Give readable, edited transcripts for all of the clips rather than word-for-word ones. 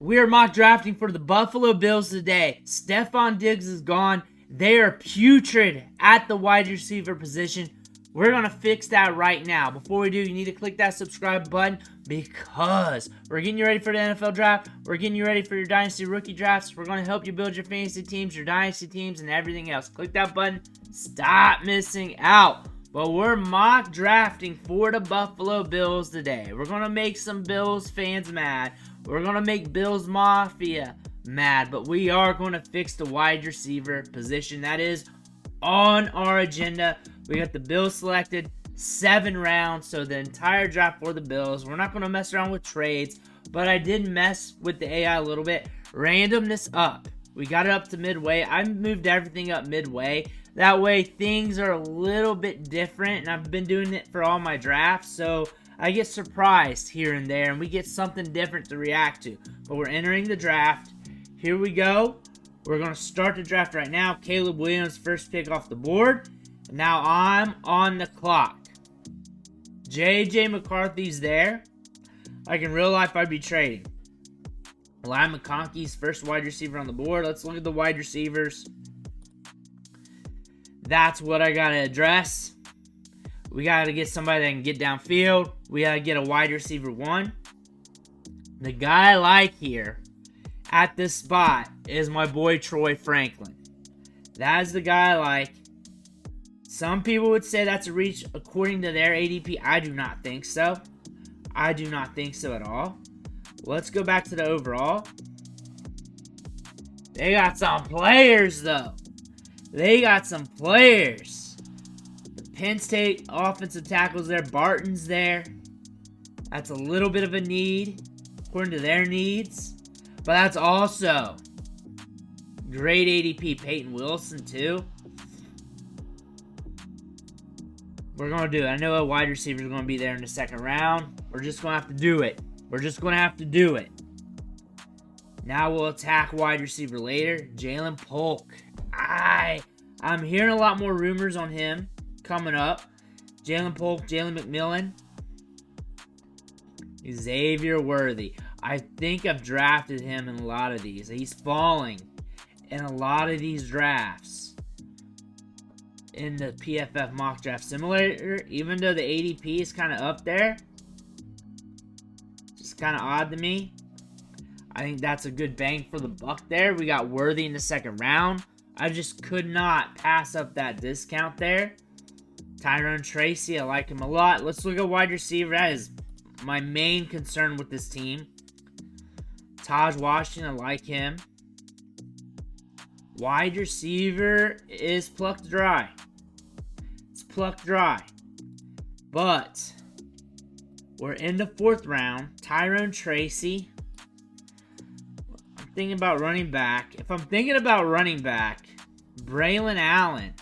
We are mock drafting for the Buffalo Bills today. Stefon Diggs is gone. They are putrid at the wide receiver position. We're going to fix that right now. Before we do, you need to click that subscribe button because we're getting you ready for the NFL draft. We're getting you ready for your Dynasty rookie drafts. We're going to help you build your fantasy teams, your Dynasty teams, and everything else. Click that button. Stop missing out. But we're mock drafting for the Buffalo Bills today. We're going to make some Bills fans mad. We're going to make Bills Mafia mad. But we are going to fix the wide receiver position. That is on our agenda. We got the Bills selected 7 rounds. So the entire draft for the Bills. We're not going to mess around with trades. But I did mess with the AI a little bit. Randomness up. We got it up to midway. I moved everything up midway. That way things are a little bit different, and I've been doing it for all my drafts, so I get surprised here and there, and we get something different to react to. But we're entering the draft. Here we go. We're going to start the draft right now. Caleb Williams, first pick off the board. And now I'm on the clock. J.J. McCarthy's there. Like in real life, I'd be trading. Eli McConkey's first wide receiver on the board. Let's look at the wide receivers. That's what I got to address. We got to get somebody that can get downfield. We got to get a wide receiver 1. The guy I like here at this spot is my boy Troy Franklin. That is the guy I like. Some people would say that's a reach according to their ADP. I do not think so. I do not think so at all. Let's go back to the overall. They got some players, though. They got some players. The Penn State offensive tackles there. Barton's there. That's a little bit of a need, according to their needs. But that's also great ADP. Peyton Wilson, too. We're going to do it. I know a wide receiver is going to be there in the second round. We're just going to have to do it. We're just going to have to do it. Now we'll attack wide receiver later. Jalen Polk. I'm hearing a lot more rumors on him coming up. Jalen Polk, Jalen McMillan, Xavier Worthy. I think I've drafted him in a lot of these. He's falling in a lot of these drafts in the PFF mock draft simulator. Even though the ADP is kind of up there, just kind of odd to me. I think that's a good bang for the buck there. We got Worthy in the second round. I just could not pass up that discount there. Tyrone Tracy, I like him a lot. Let's look at wide receiver. That is my main concern with this team. Taj Washington, I like him. Wide receiver is plucked dry. It's plucked dry. But we're in the 4th round. Tyrone Tracy. Thinking about running back. If I'm thinking about running back, Braylon Allen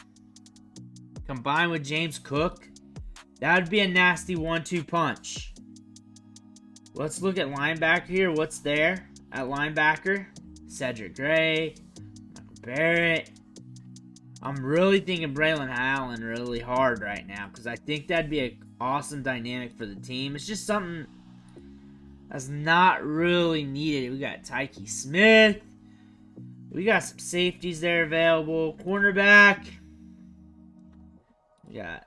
combined with James Cook, that would be a nasty 1-2 punch. Let's look at linebacker here. What's there at linebacker? Cedric Gray, Michael Barrett. I'm really thinking Braylon Allen really hard right now because I think that'd be an awesome dynamic for the team. It's just something that's not really needed. We got Tyke Smith. We got some safeties there available. Cornerback. We got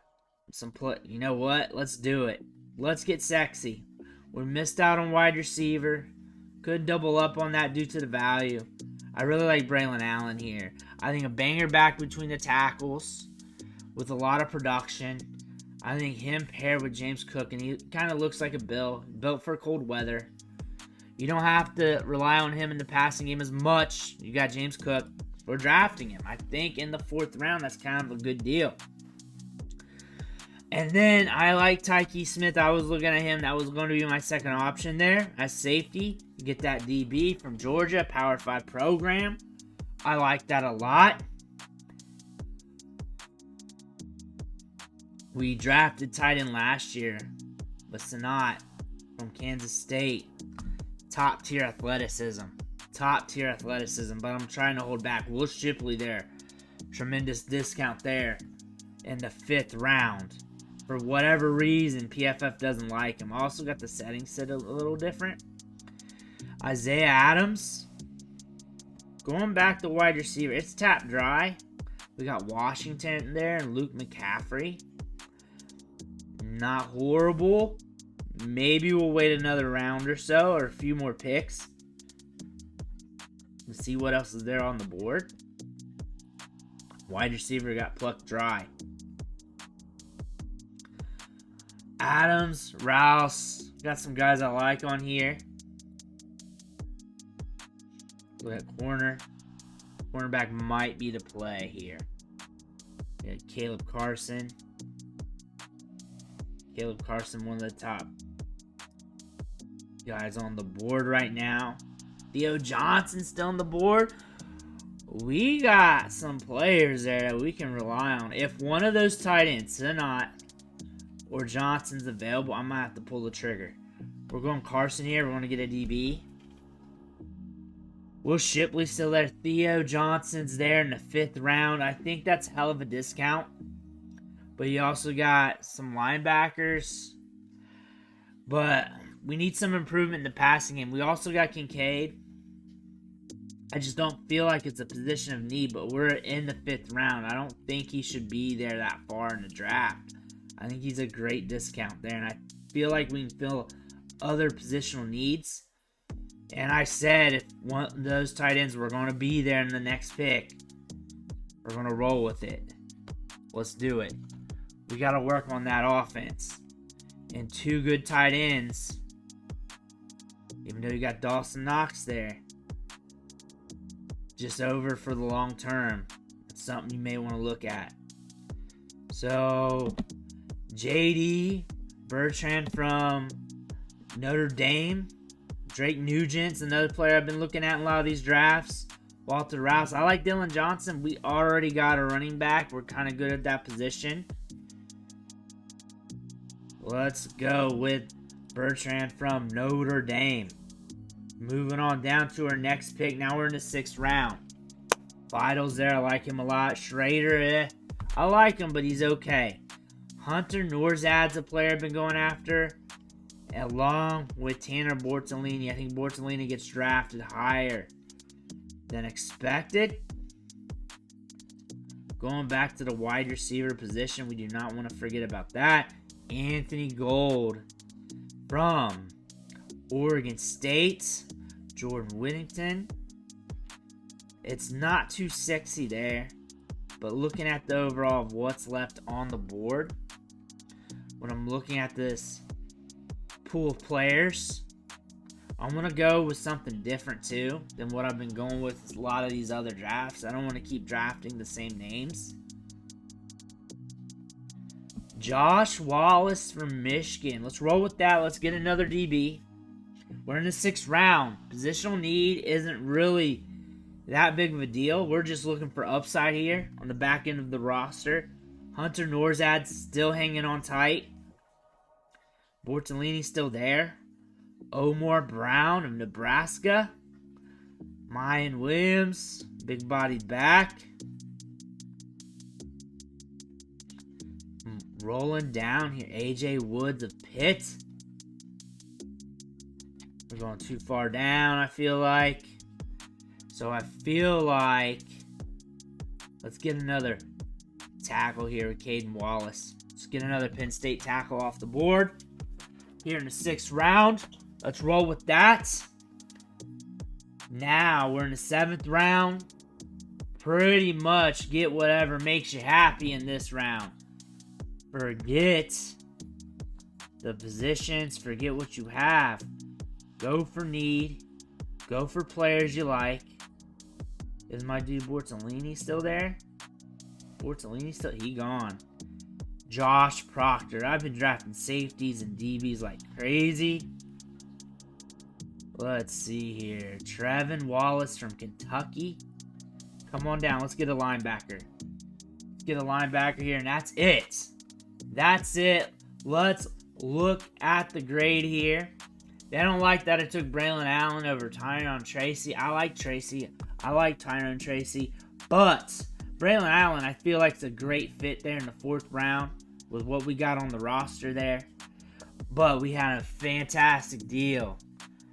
some play. You know what? Let's do it. Let's get sexy. We missed out on wide receiver. Could double up on that due to the value. I really like Braylon Allen here. I think a banger back between the tackles with a lot of production. I think him paired with James Cook, and he kind of looks like a built for cold weather. You don't have to rely on him in the passing game as much. You got James Cook. We're drafting him. I think in the 4th round, that's kind of a good deal. And then I like Tyke Smith. I was looking at him. That was going to be my second option there as safety. You get that DB from Georgia, Power 5 program. I like that a lot. We drafted tight end last year with Sanat from Kansas State. Top tier athleticism. But I'm trying to hold back. Will Shipley there. Tremendous discount there in the 5th round. For whatever reason, PFF doesn't like him. Also got the settings set a little different. Isaiah Adams. Going back to wide receiver. It's tapped dry. We got Washington there and Luke McCaffrey. Not horrible. Maybe we'll wait another round or so, or a few more picks. Let's see what else is there on the board. Wide receiver got plucked dry. Adams, Rouse. Got some guys I like on here. Look at corner. Cornerback might be the play here. We got Caleb Carson. Caleb Carson, one of the top guys on the board right now. Theo Johnson still on the board. We got some players there that we can rely on. If one of those tight ends, Sinat or Johnson's available, I might have to pull the trigger. We're going Carson here. We're going to get a DB. Will Shipley still there. Theo Johnson's there in the 5th round. I think that's hell of a discount. But you also got some linebackers. But we need some improvement in the passing game. We also got Kincaid. I just don't feel like it's a position of need, but we're in the 5th round. I don't think he should be there that far in the draft. I think he's a great discount there, and I feel like we can fill other positional needs. And I said if one of those tight ends were going to be there in the next pick, we're going to roll with it. Let's do it. We got to work on that offense. And 2 good tight ends, even though you got Dawson Knox there, just over for the long term. It's something you may want to look at. So, JD Bertrand from Notre Dame. Drake Nugent's another player I've been looking at in a lot of these drafts. Walter Rouse. I like Dylan Johnson. We already got a running back. We're kind of good at that position. Let's go with Bertrand from Notre Dame. Moving on down to our next pick. Now we're in the 6th round. Vitals there. I like him a lot. Schrader, I like him, but he's okay. Hunter Norzad's a player I've been going after, along with Tanner Bortolini. I think Bortolini gets drafted higher than expected. Going back to the wide receiver position, we do not want to forget about that. Anthony Gold from Oregon State. Jordan Whittington. It's not too sexy there, but looking at the overall of what's left on the board, when I'm looking at this pool of players, I'm going to go with something different too than what I've been going with a lot of these other drafts. I don't want to keep drafting the same names. Josh Wallace from Michigan. Let's roll with that. Let's get another DB. We're in the 6th round. Positional need isn't really that big of a deal. We're just looking for upside here on the back end of the roster. Hunter Norzad's still hanging on tight. Bortolini's still there. Omar Brown of Nebraska. Mayan Williams, big-bodied back. Rolling down here, AJ Woods of Pitt. We're going too far down, I feel like. So I feel like let's get another tackle here with Caden Wallace. Let's get another Penn State tackle off the board here in the 6th round. Let's roll with that. Now we're in the 7th round. Pretty much get whatever makes you happy in this round. Forget the positions. Forget what you have. Go for need. Go for players you like. Is my dude Bortolini still there? Bortolini still? He gone. Josh Proctor. I've been drafting safeties and DBs like crazy. Let's see here. Trevin Wallace from Kentucky. Come on down. Let's get a linebacker. Let's get a linebacker here, and that's it. That's it. Let's look at the grade here. They don't like that I took Braylon Allen over Tyrone Tracy. I like Tracy. I like Tyrone Tracy. But Braylon Allen, I feel like it's a great fit there in the 4th round with what we got on the roster there. But we had a fantastic deal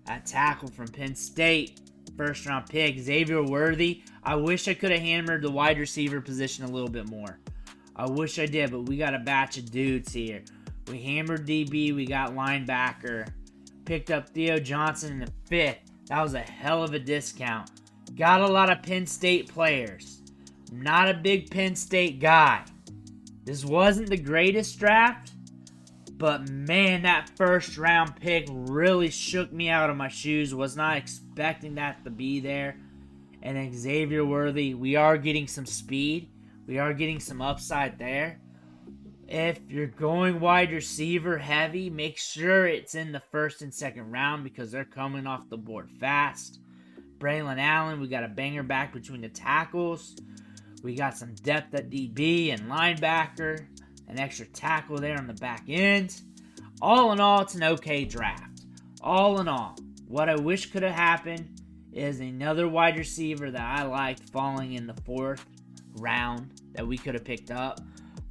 At tackle from Penn State, first round pick, Xavier Worthy. I wish I could have hammered the wide receiver position a little bit more. I wish I did, but we got a batch of dudes here. We hammered DB, we got linebacker. Picked up Theo Johnson in the 5th. That was a hell of a discount. Got a lot of Penn State players. I'm not a big Penn State guy. This wasn't the greatest draft, but man, that first round pick really shook me out of my shoes. Was not expecting that to be there. And Xavier Worthy, we are getting some speed. We are getting some upside there. If you're going wide receiver heavy, make sure it's in the first and second round because they're coming off the board fast. Braylon Allen, we got a banger back between the tackles. We got some depth at DB and linebacker. An extra tackle there on the back end. All in all, it's an okay draft. All in all, what I wish could have happened is another wide receiver that I liked falling in the 4th round that we could have picked up.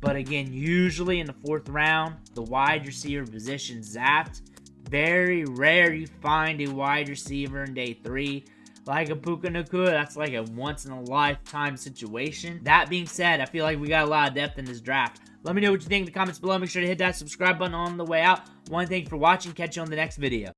But again, usually in the 4th round, the wide receiver position zapped. Very rare you find a wide receiver in day 3. Like a Puka Nacua, that's like a once-in-a-lifetime situation. That being said, I feel like we got a lot of depth in this draft. Let me know what you think in the comments below. Make sure to hit that subscribe button on the way out. One, thank you for watching. Catch you on the next video.